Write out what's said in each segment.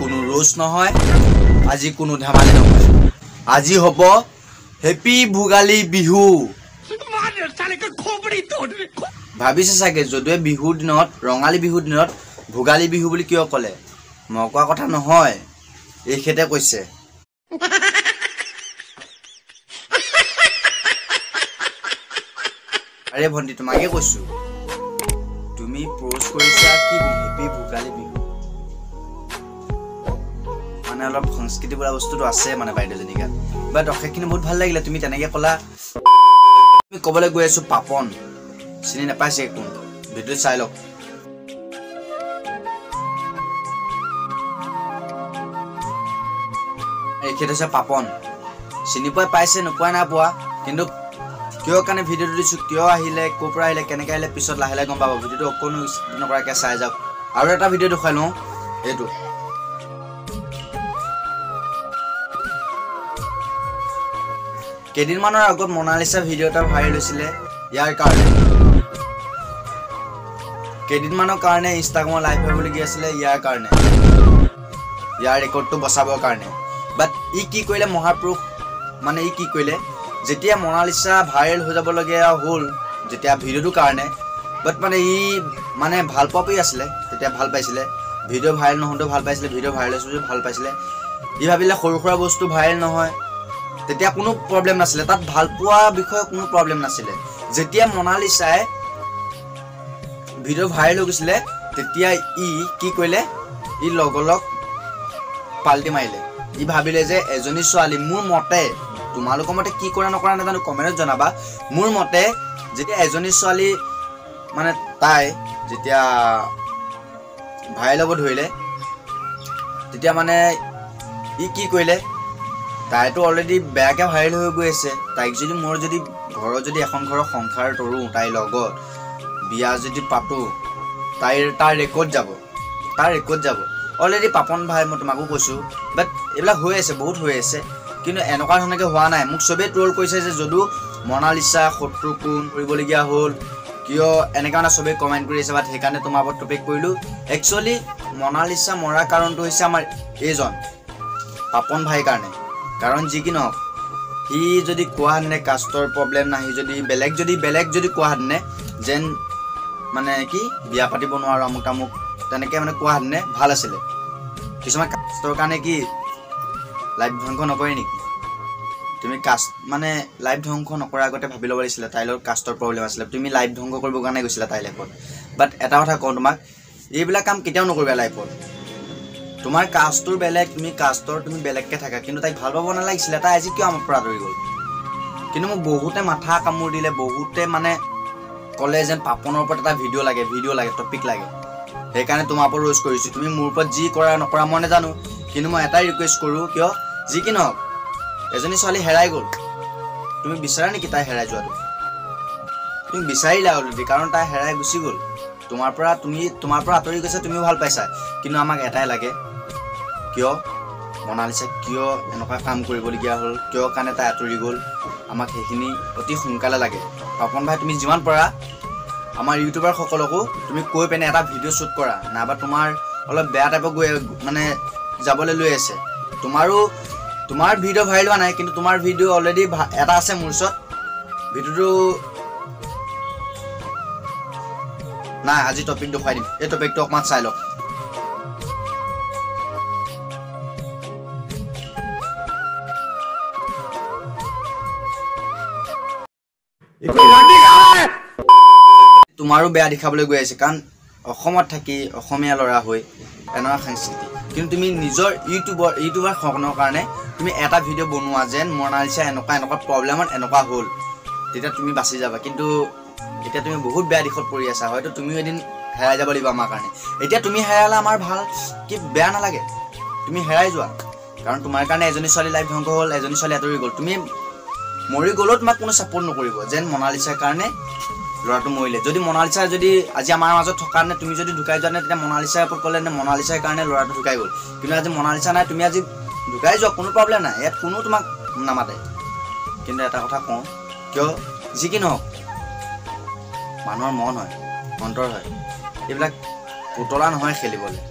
কোনো रोज নহয় আজি কোনো ধেমালি নহয় আজি হ'ব হেপি ভোগালী বিহু ভাবিছে চাগে যদিও বিহুৰ দিনত ৰঙালী বিহুৰ দিনত ভোগালী বিহু বুলি কিয় ক'লে মই কোৱা কথা নহয় এইখেতে কৈছে আৰে ভন্টি তোমাকে কৈছো তুমি পোস্ট কৰিছা কি হেপি ভোগালী বিহু মানে অলপ সংস্কৃতি বলা বস্তুটো আছে মানে বাইদেউজনী গাত বাট অশেখিনি বহুত ভাল লাগিলে তুমি তেনেকে কলা তুমি কবলৈ গৈ আছো পাপন চিনি নাপাইছে কোন ভিডিও চাই লওক এইখেত আছে পাপন চিনি পাইছে নোপোৱা না পোৱা কিন্তু কিয় কাৰণে ভিডিওটো দিছো কিয় আহিলে কোপৰা আহিলে কেনেকৈ আহিলে পিছত লাহে লাহে গম পাব ভিডিওটো অকনো নকৰাকে চাই যাওক আৰু এটা ভিডিও দেখাই লওঁ এইটো কেদিনমানৰ আগত মোনালিসা ভিডিও এটা ভাইৰেল হৈছিলে ইয়াৰ কাৰণে কেদিনমানৰ কাৰণে ইনষ্টাগ্ৰামত লাইভ হ'বলৈ গৈ আছিলে ইয়াৰ কাৰণে ইয়াৰ ৰেকৰ্ডটো বচাবৰ কাৰণে বাট ই কি কৰিলে মহাপুৰুষ মানে ই কি কৰিলে যেতিয়া মোনালিসা ভাইৰেল হৈ যাব লগিয়া হ'ল যেতিয়া ভিডিওটো কাৰণে বাট মানে ই মানে ভাল পাপি আছিলে তেতিয়া ভাল পাইছিলে ভিডিও ভাইৰেল নহওঁতে ভাল পাইছিলে ভিডিও ভাইৰেল হৈছে ভাল পাইছিলে ই ভাবিলে সৰু সৰু বস্তু ভাইৰেল নহয় তেতিয়া কোনো প্ৰবলেম নাছিলে তাত ভাল পোৱা বিষয়ে কোনো প্ৰবলেম নাছিলে যেতিয়া মোনালিসাই ভিডিও ভাইৰেল হৈ গৈছিলে তেতিয়া ই কি কৰিলে ই লগলক পাল্টি মাৰিলে ই ভাবিলে যে এজনী ছোৱালী মোৰ মতে তোমালোকৰ মতে কি কৰা নকৰা নাজানো কমেন্টত জনাবা মোৰ মতে যেতিয়া এজনী ছোৱালী মানে তাই যেতিয়া ভাইৰেল হ'ব ধৰিলে তেতিয়া মানে ই কি কৰিলে তাইতো অলৰেডি বেয়াকে ভাইৰেল হৈ গৈ আছে তাইক যদি মোৰ যদি ঘৰত যদি এখন ঘৰৰ সংসাৰ তৰো তাইৰ লগত বিয়া যদি পাতো তাৰ ৰেকৰ্ড যাব অলৰেডি পাপন ভাই মই তোমাকো কৈছো বাট এইবিলাক হৈ আছে বহুত হৈ আছে কিন্তু এনেকুৱা ধৰণকে হোৱা নাই মোক সবে ট্ৰল কৰিছে যে যদু মোনালিসা শত্ৰু কোন কৰিবলগীয়া হ'ল কিয় এনেকা না সবে কমেন্ট কৰি আছে বাট সেইকাৰণে তোমাৰ ওপৰত টপিক কৰিলো একচুয়ালি মোনালিসা মৰা কাৰণটো হৈছে আমাৰ এজন পাপন ভাই কাৰণে কাৰণ যি কি নহওক সি যদি কোৱা হেনে কাষ্টৰ প্ৰবলেম নাই যদি বেলেগ যদি কোৱা হেনে যেন মানে কি বিয়া পাতিব নোৱাৰো আমুক তেনেকে মানে কোৱা হেনে ভাল আছিলে কিছুমান কাষ্টৰ কাৰণে কি লাইভ ধ্বংস নকৰে নেকি তুমি কাষ্ট মানে লাইভ ধ্বংস নকৰাৰ আগতে ভাবি ল'ব লাগিছিলে তাইৰ লগত কাষ্টৰ প্ৰবলেম আছিলে তুমি লাইভ ধ্বংস কৰিব কাৰণে গৈছিলা তাইৰ লাইফত বাট এটা কথা কওঁ তোমাক এইবিলাক কাম কেতিয়াও নকৰিবা লাইফত তোমাৰ কাষ্টৰ বেলেগ তুমি বেলেগকে থাকা কিন্তু তাইক ভাল পাব নালাগিছিলে তাই আজি কিয় আমাৰ পৰা আঁতৰি গ'ল কিন্তু মোক বহুতে মাথা কামুৰ দিলে বহুতে মানে ক'লে যেন পাপনৰ ওপৰত এটা ভিডিঅ' লাগে টপিক লাগে সেইকাৰণে তোমাৰ ওপৰত ৰোজ কৰিছোঁ তুমি মোৰ ওপৰত যি কৰা নকৰা মই নাজানো কিন্তু মই এটাই ৰিকুৱেষ্ট কৰোঁ কিয় যি কি নহওক এজনী ছোৱালী হেৰাই গ'ল তুমি বিচাৰা নেকি তাই হেৰাই যোৱাটো তুমি বিচাৰিলা অলৰেডি কাৰণ তাই হেৰাই গুচি গ'ল তোমাৰ পৰা আঁতৰি গৈছে তুমিও ভাল পাইছা কিন্তু আমাক এটাই লাগে কিয় মোনালিসা কিয় এনেকুৱা কাম কৰিবলগীয়া হ'ল কিয় কাৰণে তাই আঁতৰি গ'ল আমাক সেইখিনি অতি সোনকালে লাগে পাপন ভাই তুমি যিমান পৰা আমাৰ ইউটিউবাৰ সকলকো তুমি কৈ পেনে এটা ভিডিঅ' শ্বুট কৰা নাইবা তোমাৰ অলপ বেয়া টাইপৰ গৈ মানে যাবলৈ লৈ আছে তোমাৰ ভিডিঅ' ভাইৰেল হোৱা নাই কিন্তু তোমাৰ ভিডিঅ' অলৰেডি এটা আছে মোৰ ওচৰত ভিডিঅ'টো নাই আজি টপিক দেখুৱাই দিম এই টপিকটো অকণমান চাই লওক তোমাৰো বেয়া দেখাবলৈ গৈ আছে কাৰণ অসমত থাকি অসমীয়া ল'ৰা হৈ এনেকুৱা সংস্কৃতি কিন্তু তুমি নিজৰ ইউটিউবাৰ সকলৰ কাৰণে তুমি এটা ভিডিঅ' বনোৱা যেন মোনালিসা এনেকুৱা প্ৰব্লেমত এনেকুৱা হ'ল তেতিয়া তুমি বাচি যাবা কিন্তু এতিয়া তুমি বহুত বেয়া দিশত পৰি আছা হয়তো তুমিও এদিন হেৰাই যাব লাগিব আমাৰ কাৰণে এতিয়া তুমি হেৰালে আমাৰ ভাল কি বেয়া নালাগে তুমি হেৰাই যোৱা কাৰণ তোমাৰ কাৰণে এজনী ছোৱালী লাইফ ধ্বংস হ'ল এজনী ছোৱালী আঁতৰি গ'ল তুমি মৰি গ'লেও তোমাক কোনো ছাপোৰ্ট নকৰিব যেন মোনালিসাৰ কাৰণে ল'ৰাটো মৰিলে যদি মোনালিসা যদি আজি আমাৰ মাজত থকা নে তুমি যদি ঢুকাই যোৱা নে তেতিয়া মোনালিসাৰ ওপৰত ক'লে নে মোনালিসাৰ কাৰণে ল'ৰাটো ঢুকাই গ'ল কিন্তু আজি মোনালিসা নাই তুমি আজি ঢুকাই যোৱা কোনো প্ৰব্লেম নাই ইয়াত কোনো তোমাক নামাতে কিন্তু এটা কথা কওঁ কিয় যি কি নহওক মানুহৰ মন হয় অন্তৰ হয় এইবিলাক পুতলা নহয় খেলিবলৈ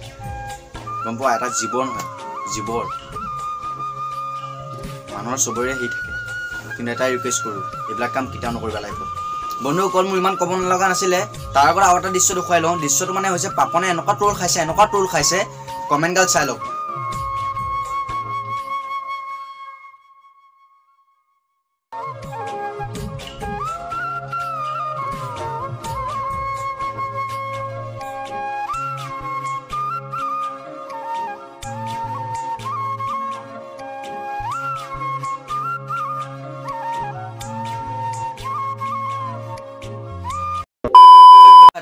গম পোৱা এটা জীৱন হয় জীৱৰ মানুহৰ চবৰে হেৰি থাকে কিন্তু এটাই ৰিকুৱেষ্ট কৰোঁ এইবিলাক কাম কেতিয়াও নকৰিবা লাইফত বন্ধুসকল মোৰ ইমান ক'ব নলগা নাছিলে তাৰ আগত আৰু এটা দৃশ্য দেখুৱাই লওঁ দৃশ্যটো মানে হৈছে পাপনে এনেকুৱা ট্ৰল খাইছে কমেণ্টগাল চাই লওক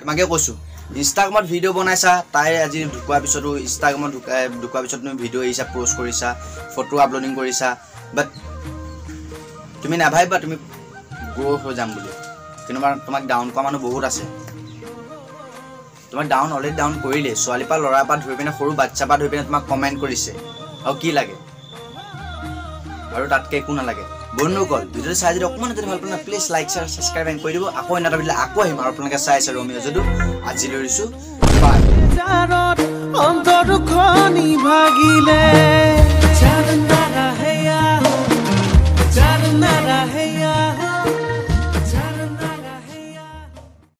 তোমাকে কৈছোঁ ইনষ্টাগ্ৰামত ভিডিঅ' বনাইছা তাই আজি ঢুকোৱাৰ পিছতো ইনষ্টাগ্ৰামত ঢুকোৱাৰ পিছত তুমি ভিডিঅ' এৰিছা প'ষ্ট কৰিছা ফটো আপলোডিং কৰিছা বাট তুমি নাভাবিবা তুমি গ্ৰ' হৈ যাম বুলি কিন্তু তোমাক ডাউন কৰা মানুহ বহুত আছে তোমাক অলৰেডি ডাউন কৰিলে ছোৱালীৰ পৰা ল'ৰাৰ পৰা ধৰি পিনে সৰু বাচ্ছাৰ পৰা ধৰি পিনে তোমাক কমেণ্ট কৰিছে আৰু কি লাগে আৰু তাতকৈ একো নালাগে বন্ধুসকল ভিডিঅ'টো চাই যদি অকণমান যদি ভাল পালে প্লিজ লাইক শ্বেয়াৰ ছাবস্ক্ৰাইব কৰি দিব আকৌ এটা ভিডিঅ' আকৌ আহিম আৰু আপোনালোকে চাই আছে ৰমিঅ যদু আজিলৈ এৰিছোঁ বাই